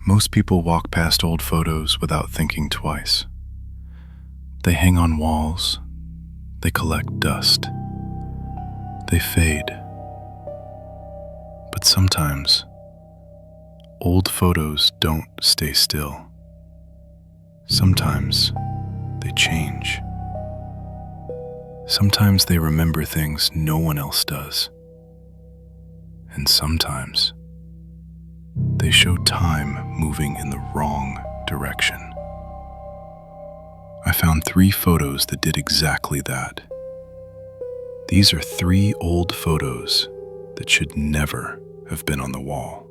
Most people walk past old photos without thinking twice. They hang on walls. They collect dust. They fade. But sometimes, old photos don't stay still. Sometimes, they change. Sometimes they remember things no one else does. And sometimes, they show time moving in the wrong direction. I found 3 photos that did exactly that. These are 3 old photos that should never have been on the wall.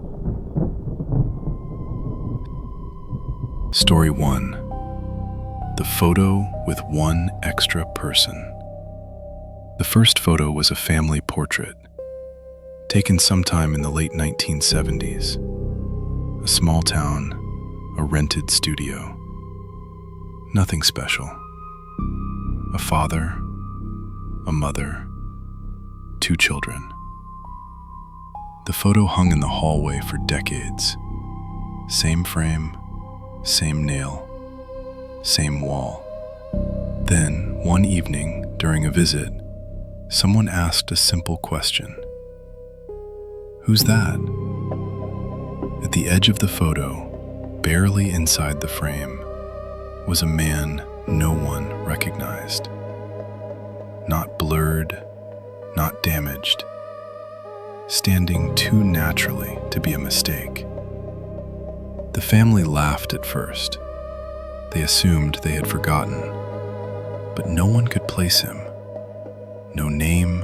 Story 1. The photo with one extra person. The first photo was a family portrait, taken sometime in the late 1970s. A small town, a rented studio. Nothing special. A father, a mother, 2 children. The photo hung in the hallway for decades. Same frame, same nail, same wall. Then, one evening, during a visit, someone asked a simple question. "Who's that?" At the edge of the photo, barely inside the frame, was a man no one recognized. Not blurred, not damaged, standing too naturally to be a mistake. The family laughed at first. They assumed they had forgotten, but no one could place him. No name,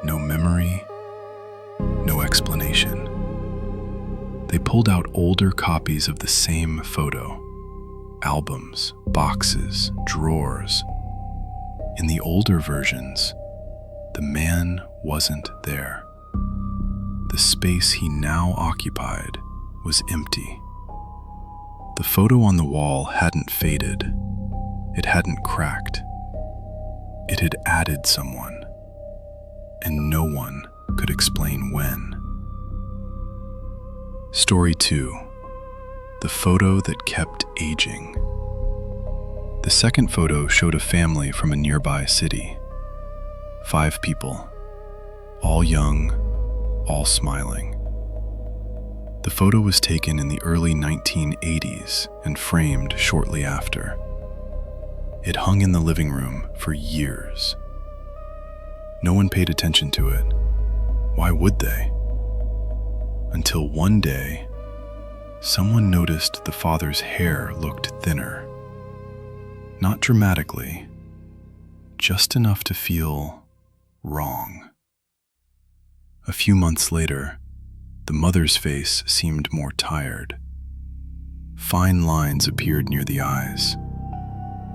no memory, no explanation. They pulled out older copies of the same photo. Albums, boxes, drawers. In the older versions, the man wasn't there. The space he now occupied was empty. The photo on the wall hadn't faded. It hadn't cracked. It had added someone, and no one could explain when. Story 2. The photo that kept aging. The second photo showed a family from a nearby city. 5 people, all young, all smiling. The photo was taken in the early 1980s and framed shortly after. It hung in the living room for years. No one paid attention to it. Why would they? Until one day, someone noticed the father's hair looked thinner. Not dramatically, just enough to feel wrong. A few months later, the mother's face seemed more tired. Fine lines appeared near the eyes.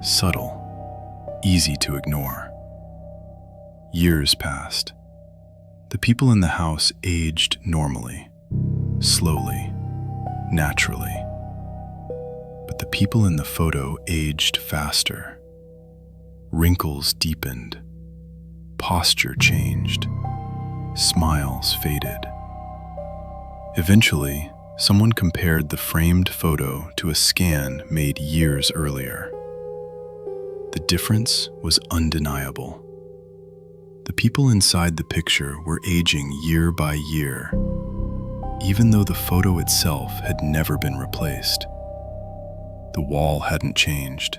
Subtle, easy to ignore. Years passed. The people in the house aged normally, slowly, naturally. But the people in the photo aged faster. Wrinkles deepened. Posture changed. Smiles faded. Eventually, someone compared the framed photo to a scan made years earlier. The difference was undeniable. The people inside the picture were aging year by year, even though the photo itself had never been replaced. The wall hadn't changed.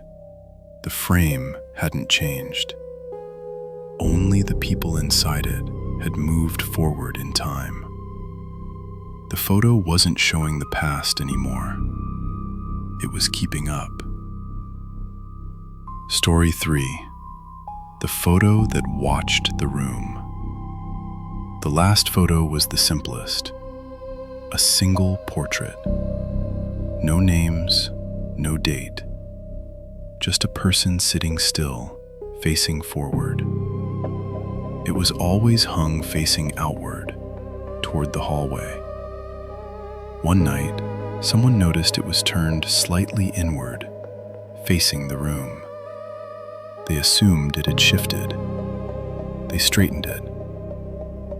The frame hadn't changed. Only the people inside it had moved forward in time. The photo wasn't showing the past anymore. It was keeping up. Story 3. The photo that watched the room. The last photo was the simplest. A single portrait. No names, no date. Just a person sitting still, facing forward. It was always hung facing outward, toward the hallway. One night, someone noticed it was turned slightly inward, facing the room. They assumed it had shifted. They straightened it.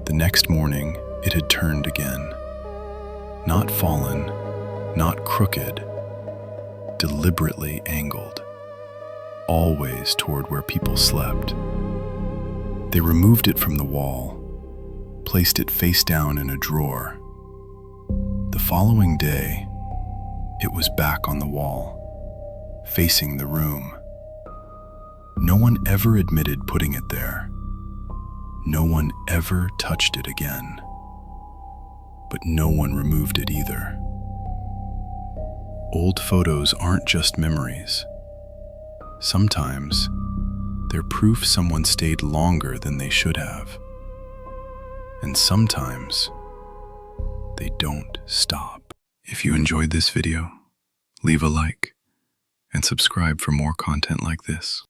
The next morning, it had turned again. Not fallen, not crooked, deliberately angled, always toward where people slept. They removed it from the wall, placed it face down in a drawer. The following day, it was back on the wall, facing the room. No one ever admitted putting it there. No one ever touched it again. But no one removed it either. Old photos aren't just memories. Sometimes, they're proof someone stayed longer than they should have. And sometimes, they don't stop. If you enjoyed this video, leave a like and subscribe for more content like this.